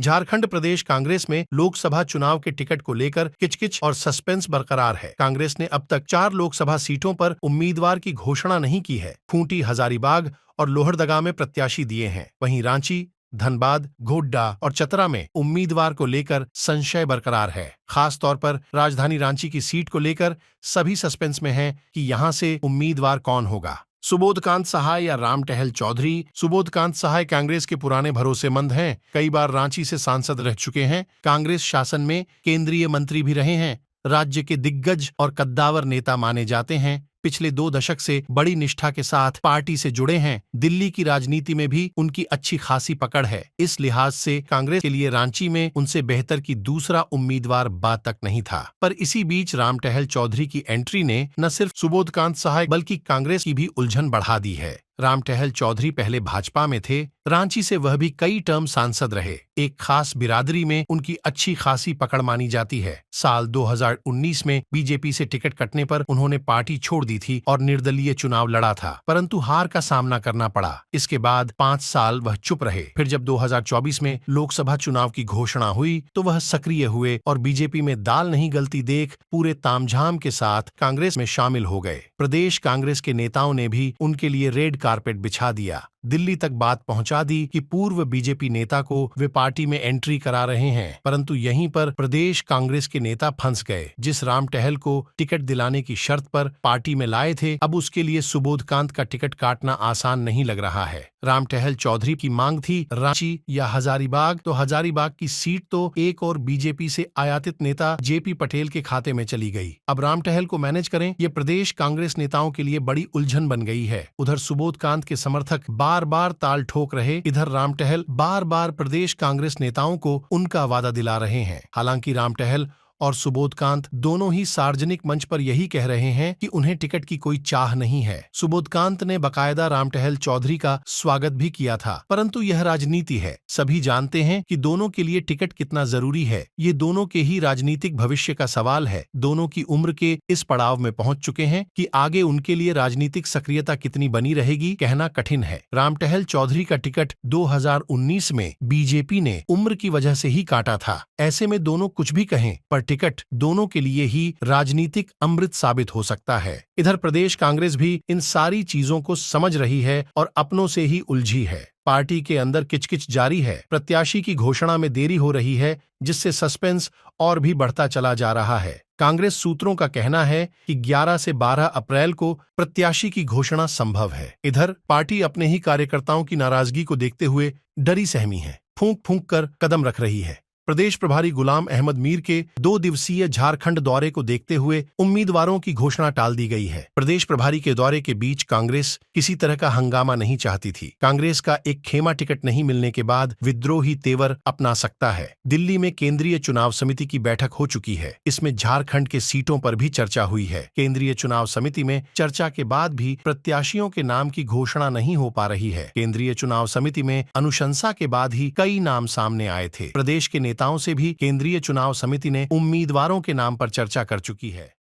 झारखंड प्रदेश कांग्रेस में लोकसभा चुनाव के टिकट को लेकर किचकिच और सस्पेंस बरकरार है। कांग्रेस ने अब तक 4 लोकसभा सीटों पर उम्मीदवार की घोषणा नहीं की है। खूंटी, हजारीबाग और लोहरदगा में प्रत्याशी दिए हैं। वहीं रांची, धनबाद, गोड्डा और चतरा में उम्मीदवार को लेकर संशय बरकरार है। खास तौर पर राजधानी रांची की सीट को लेकर सभी सस्पेंस में हैं कि यहां से उम्मीदवार कौन होगा। सुबोधकांत सहाय या राम टहल चौधरी। सुबोधकांत सहाय कांग्रेस के पुराने भरोसेमंद हैं। कई बार रांची से सांसद रह चुके हैं। कांग्रेस शासन में केंद्रीय मंत्री भी रहे हैं। राज्य के दिग्गज और कद्दावर नेता माने जाते हैं। पिछले 2 दशक से बड़ी निष्ठा के साथ पार्टी से जुड़े हैं। दिल्ली की राजनीति में भी उनकी अच्छी खासी पकड़ है। इस लिहाज से कांग्रेस के लिए रांची में उनसे बेहतर की दूसरा उम्मीदवार बात तक नहीं था। पर इसी बीच राम टहल चौधरी की एंट्री ने न सिर्फ सुबोधकांत सहाय बल्कि कांग्रेस की भी उलझन बढ़ा दी है। राम टहल चौधरी पहले भाजपा में थे। रांची से वह भी कई टर्म सांसद रहे। एक खास बिरादरी में उनकी अच्छी खासी पकड़ मानी जाती है। साल 2019 में बीजेपी से टिकट कटने पर उन्होंने पार्टी छोड़ दी थी और निर्दलीय चुनाव लड़ा था, परंतु हार का सामना करना पड़ा। इसके बाद 5 साल वह चुप रहे। फिर जब 2024 में लोकसभा चुनाव की घोषणा हुई तो वह सक्रिय हुए और बीजेपी में दाल नहीं गलती देख पूरे तामझाम के साथ कांग्रेस में शामिल हो गए। प्रदेश कांग्रेस के नेताओं ने भी उनके लिए रेड कारपेट बिछा दिया। दिल्ली तक बात पहुंचा दी कि पूर्व बीजेपी नेता को वे पार्टी में एंट्री करा रहे हैं, परंतु यहीं पर प्रदेश कांग्रेस के नेता फंस गए। जिस राम टहल को टिकट दिलाने की शर्त पर पार्टी में लाए थे, अब उसके लिए सुबोधकांत का टिकट काटना आसान नहीं लग रहा है। राम टहल चौधरी की मांग थी रांची या हजारीबाग, तो हजारीबाग की सीट तो एक और बीजेपी से आयातित नेता जेपी पटेल के खाते में चली गई। अब राम टहल को मैनेज करें, ये प्रदेश कांग्रेस नेताओं के लिए बड़ी उलझन बन गई है। उधर सुबोधकांत के समर्थक बार बार ताल ठोक रहे, इधर राम टहल बार बार प्रदेश कांग्रेस नेताओं को उनका वादा दिला रहे हैं। हालांकि राम टहल और सुबोधकांत दोनों ही सार्वजनिक मंच पर यही कह रहे हैं कि उन्हें टिकट की कोई चाह नहीं है। सुबोधकांत ने बकायदा राम टहल चौधरी का स्वागत भी किया था, परंतु यह राजनीति है। सभी जानते हैं कि दोनों के लिए टिकट कितना जरूरी है। ये दोनों के ही राजनीतिक भविष्य का सवाल है। दोनों की उम्र के इस पड़ाव में पहुंच चुके हैं कि आगे उनके लिए राजनीतिक सक्रियता कितनी बनी रहेगी, कहना कठिन है। राम टहल चौधरी का टिकट 2019 में बीजेपी ने उम्र की वजह से ही काटा था। ऐसे में दोनों कुछ भी कहें, पर टिकट दोनों के लिए ही राजनीतिक अमृत साबित हो सकता है। इधर प्रदेश कांग्रेस भी इन सारी चीजों को समझ रही है और अपनों से ही उलझी है। पार्टी के अंदर किचकिच जारी है। प्रत्याशी की घोषणा में देरी हो रही है, जिससे सस्पेंस और भी बढ़ता चला जा रहा है। कांग्रेस सूत्रों का कहना है कि 11 से 12 अप्रैल को प्रत्याशी की घोषणा संभव है। इधर पार्टी अपने ही कार्यकर्ताओं की नाराजगी को देखते हुए डरी सहमी है, फूंक फूंक कर कदम रख रही है। प्रदेश प्रभारी गुलाम अहमद मीर के 2 दिवसीय झारखंड दौरे को देखते हुए उम्मीदवारों की घोषणा टाल दी गई है। प्रदेश प्रभारी के दौरे के बीच कांग्रेस किसी तरह का हंगामा नहीं चाहती थी। कांग्रेस का एक खेमा टिकट नहीं मिलने के बाद विद्रोही तेवर अपना सकता है। दिल्ली में केंद्रीय चुनाव समिति की बैठक हो चुकी है। इसमें झारखंड के सीटों पर भी चर्चा हुई है। केंद्रीय चुनाव समिति में चर्चा के बाद भी प्रत्याशियों के नाम की घोषणा नहीं हो पा रही है। केंद्रीय चुनाव समिति में अनुशंसा के बाद ही कई नाम सामने आए थे। प्रदेश के नेताओं से भी केंद्रीय चुनाव समिति ने उम्मीदवारों के नाम पर चर्चा कर चुकी है।